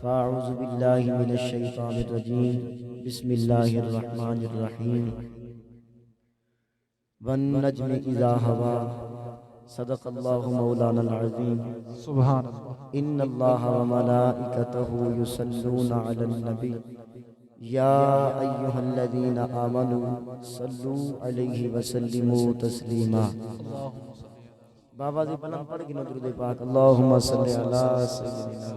فاعوذ باللہ من الشیطان الرجیم بسم اللہ الرحمن الرحیم والنجم اذا ہوا صدق اللہ مولانا العظیم سبحان اللہ ان اللہ وملائکتہ یصلون علی النبی یا ایہا الذین آمنوا صلوا علیہ وسلموا تسلیما بابا جی بلند پڑھ کے درود پاک اللہم صلی علی سیدنا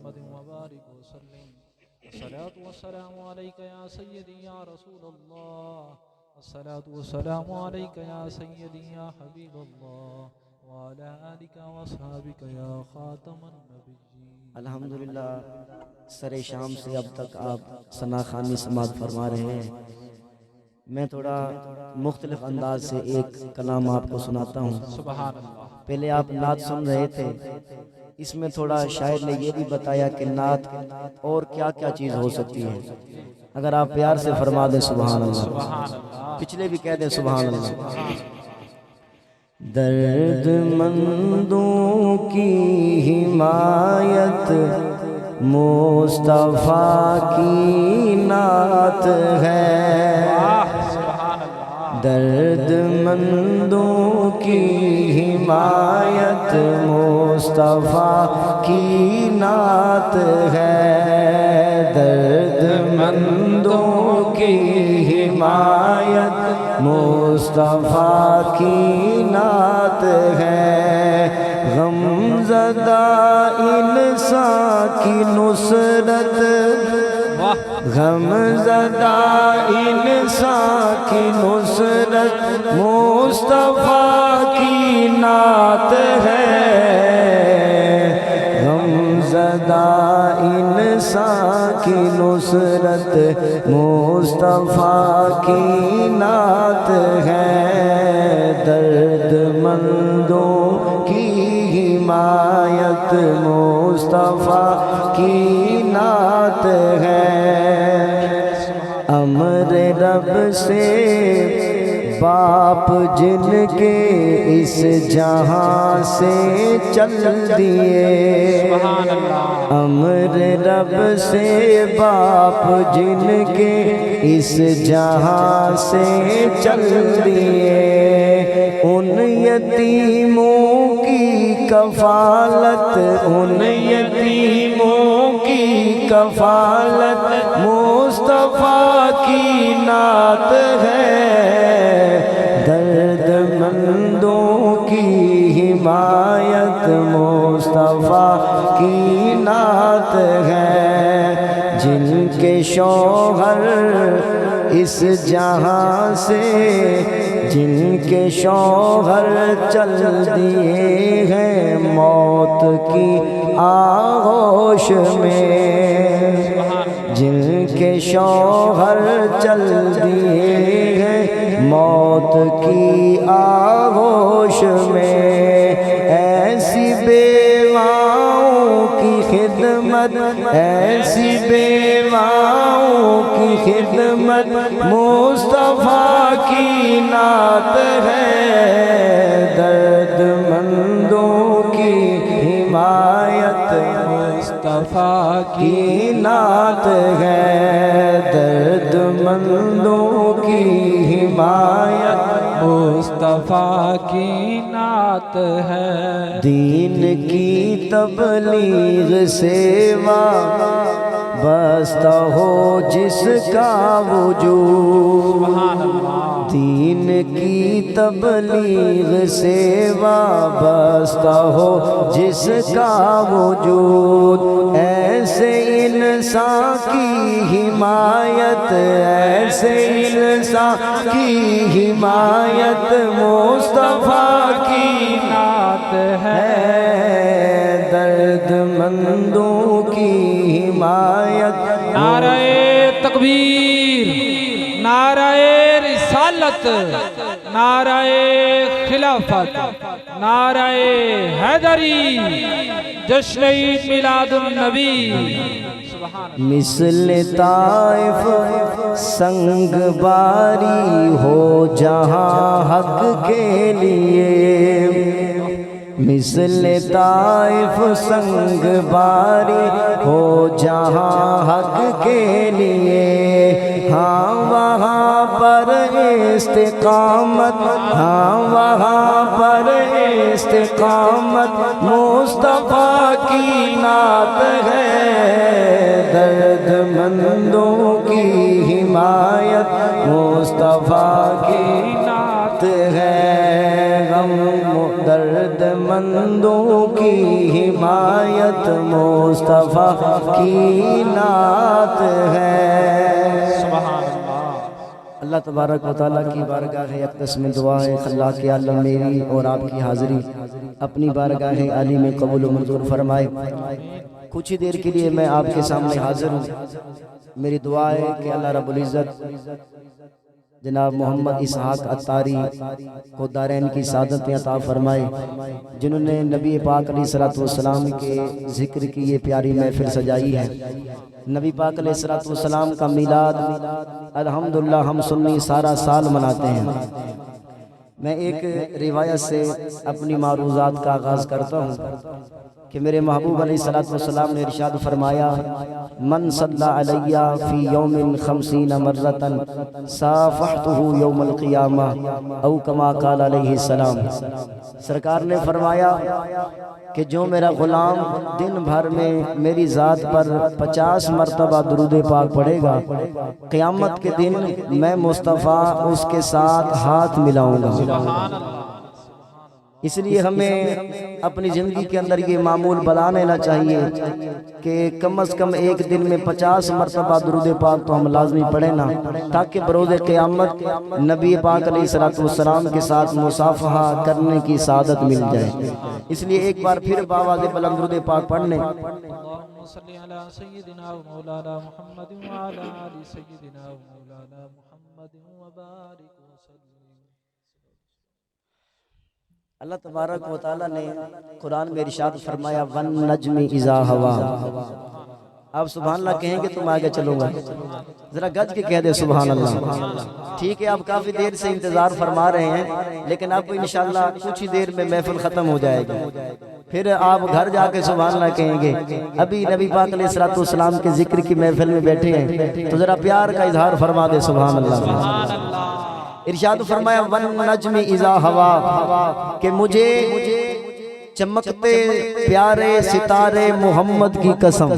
محمد وبارک وسلم الصلاة والسلام علیک یا سیدی یا رسول اللہ الصلاة والسلام علیک یا سیدی یا حبیب اللہ وعلى آلک واصحابک یا خاتم النبیین۔ الحمدللہ سر شام سے اب تک آپ ثنا خوانی سماعت فرما رہے ہیں۔ میں تھوڑا مختلف انداز سے ایک کلام آپ کو سناتا ہوں۔ سبحان اللہ۔ پہلے آپ نعت سن رہے تھے، اس میں تھوڑا شاعر نے یہ بھی بتایا کہ نعت اور کیا کیا چیز ہو سکتی ہے۔ اگر آپ پیار سے فرما دیں سبحان اللہ، پچھلے بھی کہہ دیں سبحان اللہ۔ درد مندوں کی حمایت مصطفیٰ کی نعت ہے، درد مندوں کی حمایت مصطفیٰ کی نعت ہے، درد مندوں کی حمایت مصطفیٰ کی نعت ہے، غم زدہ انسان کی نصرت، غم زدہ انسان کی نصرت مصطفیٰ کی نعت ہے، غم زدہ انسان کی نصرت مصطفیٰ کی نعت ہے، درد مندوں کی حمایت مصطفیٰ کی نعت ہے، امر رب سے باپ جن کے اس جہاں سے چل دیے، امر رب سے باپ جن کے اس جہاں سے چل دیے، ان یتیموں کی کفالت، ان یتیموں کی کفالت مصطفیٰ کی نعت ہے، درد مندوں کی حمایت مصطفیٰ کی نعت ہے، جن کے شوہر اس جہاں سے، جن کے شوہر چل دیے ہیں موت کی آغوش میں، جن کے شوہر چل دیے ہیں موت کی آغوش میں، ایسی بیواؤں کی خدمت، ایسی بیواؤں کی خدمت مصطفیٰ کی نعت ہے، درد مندوں کی حمایت مصطفیٰ کی نعت ہے، درد مندوں کی حمایت مصطفیٰ کی نعت ہے، دین کی تبلیغ سے وابستہ ہو جس کا وجود، دین کی تبلیغ سے وابستہ ہو جس کا وجود، ایسے انسان کی حمایت، ایسے انسان کی حمایت مصطفیٰ کی نعت ہے، درد مندوں کی حمایت۔ نعرہ تکبیر، نعرہ رسالت، نعرہ خلافت، نعرہ حیدری، جشن عید میلاد النبی، مثل طائف سنگ باری ہو جہاں حق کے لیے، مثل طائف سنگ باری ہو جہاں حق کے لیے، ہاں وہاں پر استقامت، ہاں وہاں پر استقامت مصطفیٰ کی نعت ہے، درد مندوں کی حمایت مصطفیٰ کی نعت ہے، غم درد مندوں کی حمایت مصطفیٰ کی نعت ہے۔ سبحان اللہ۔ اللہ تبارک و تعالیٰ کی بارگاہ اقدس میں دعا ہے اللہ کے عالم میری اور آپ کی حاضری اپنی بارگاہ عالی میں قبول و منظور فرمائے۔ کچھ ہی دیر کے لیے میں آپ کے سامنے حاضر ہوں۔ میری دعا ہے کہ اللہ رب العزت جناب محمد اسحاق عطاری کو دارین کی سعادت عطا فرمائے، جنہوں نے نبی پاک علیہ السلام کے ذکر کی یہ پیاری محفل سجائی ہے۔ نبی پاک علیہ السلام کا میلاد الحمدللہ ہم سنی سارا سال مناتے ہیں۔ میں ایک روایت سے اپنی معروضات کا آغاز کرتا ہوں کہ میرے محبوب علیہ السلام نے ارشاد فرمایا، من صلی علیہ فی یوم 50 مرتن صافحتہ یوم القیامہ او کما قال علیہ السلام۔ سرکار نے فرمایا کہ جو میرا غلام دن بھر میں میری ذات پر 50 مرتبہ درود پاک پڑھے گا، قیامت کے دن میں مصطفیٰ اس کے ساتھ ہاتھ ملاؤں گا۔ اس لیے ہمیں اپنی زندگی کے اندر یہ معمول بنا لینا چاہیے کہ کم از کم ایک دن میں 50 مرتبہ درود پاک تو ہم لازمی پڑھیں نا، تاکہ بروز قیامت نبی پاک علیہ السلام کے ساتھ مصافحہ کرنے کی سعادت مل جائے۔ اس لیے ایک بار پھر بآواز بلند درود پاک پڑھنے۔ اللہم صلی علی سیدنا و مولانا محمد وعلی آل سیدنا و مولانا محمد وبارک وسلم۔ اللہ تبارک و تعالیٰ نے قرآن میں ارشاد فرمایا وَالنَّجْمِ إِذَا هَوَىٰ۔ آپ سبحان اللہ کہیں گے تو میں آگے چلوں گا، ذرا گج کے کہہ دے سبحان اللہ۔ ٹھیک ہے، آپ کافی دیر سے انتظار فرما رہے ہیں، لیکن آپ کو انشاءاللہ کچھ ہی دیر میں محفل ختم ہو جائے گی، پھر آپ گھر جا کے سبحان اللہ کہیں گے۔ ابھی نبی پاک علیہ السلام کے ذکر کی محفل میں بیٹھے ہیں تو ذرا پیار کا اظہار فرما دے سبحان اللہ۔ ارشاد فرمایا وَالنَّجْمِ إِذَا هَوَىٰ، کہ مجھے چمکتے پیارے ستارے محمد کی قسم،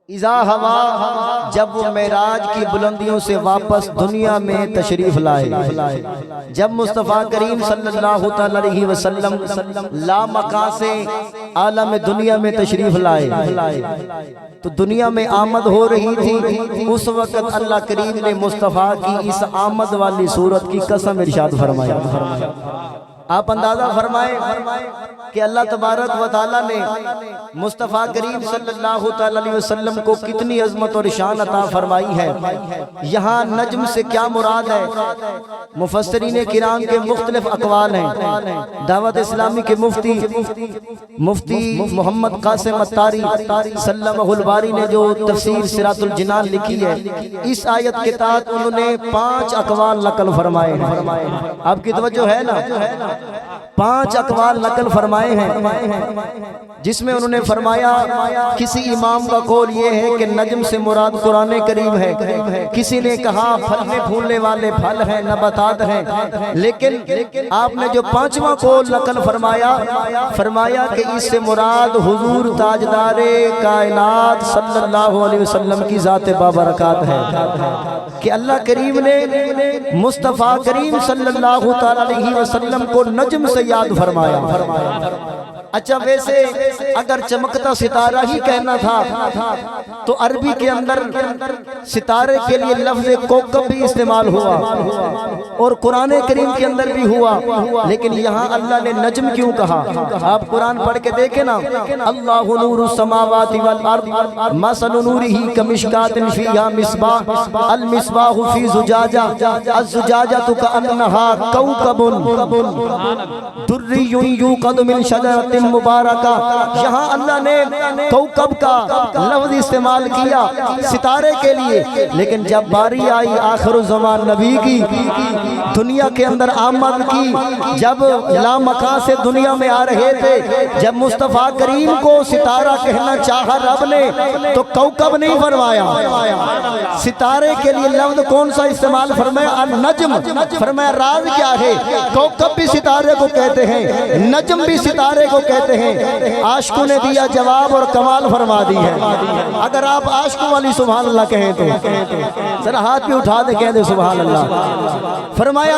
اذا ہوا، جب وہ معراج کی بلندیوں سے واپس دنیا میں تشریف لائے، جب مصطفیٰ کریم صلی اللہ علیہ وسلم لامکان سے عالم دنیا میں تشریف لائے تو دنیا میں آمد ہو رہی تھی، اس وقت اللہ کریم نے مصطفیٰ کی اس آمد والی صورت کی قسم ارشاد فرمایا۔ آپ اندازہ فرمائیں کہ اللہ تبارک و تعالیٰ نے مصطفیٰ کریم صلی اللہ علیہ وسلم کو کتنی عظمت اور شان عطا فرمائی ہے۔ یہاں نجم سے کیا مراد ہے؟ مفسرین کرام کے مختلف اقوال ہیں۔ دعوت اسلامی کے مفتی محمد قاسم عطاری سلمہ الباری نے جو تفسیر صراط الجنان لکھی ہے، اس آیت کے تحت انہوں نے 5 اقوال نقل فرمائے ہیں۔ آپ کی توجہ ہے نا؟ 5 اقوال نقل فرمائے ہیں، جس میں انہوں نے فرمایا کسی امام کا قول یہ ہے کہ نجم سے مراد قرآن کریم ہے، کسی نے کہا پھلنے پھولنے والے پھل ہیں، نباتات ہیں، لیکن آپ نے جو 5واں قول نقل فرمایا کہ اس سے مراد حضور تاجدار کائنات صلی اللہ علیہ وسلم کی ذات بابرکات ہے، کہ اللہ کریم نے مصطفیٰ کریم صلی اللہ علیہ وسلم کو نجم سے یاد فرمایا۔ اچھا، ویسے اگر چمکتا ستارہ ہی کہنا تھا تو عربی کے اندر ستارے کے لیے لفظ کوکب بھی استعمال ہوا اور قرآن کریم کے اندر بھی ہوا، لیکن یہاں اللہ نے نجم کیوں کہا؟ آپ قرآن پڑھ کے دیکھیں نا، اللہ نور السماوات والارض مثل نورہ کمشکات فیہا مصباح المصباح فی زجاجہ الزجاجہ کأنہا کوکب دری یوقد من شجرۃ مبارکہ، یہاں اللہ نے کوکب کا لفظ استعمال کیا ستارے کے لیے، لیکن جب باری آئی آخر الزمان نبی کی دنیا کے اندر آمد کی، جب لامکان سے دنیا میں آ رہے تھے، جب مصطفیٰ کریم کو ستارہ کہنا چاہا رب نے تو کوکب نہیں فرمایا، ستارے کے لیے لفظ کون سا استعمال فرمایا؟ النجم، فرمایا راز کیا ہے؟ کوکب بھی ستارے کو کہتے ہیں، نجم بھی ستارے کو کہتے ہیں۔ عاشقوں نے دیا جواب اور کمال فرما دی ہے۔ اگر آپ عاشقوں والی سبحان اللہ کہیں تو ذرا ہاتھ بھی اٹھا دے، کہہ دے سبحان اللہ۔ فرمایا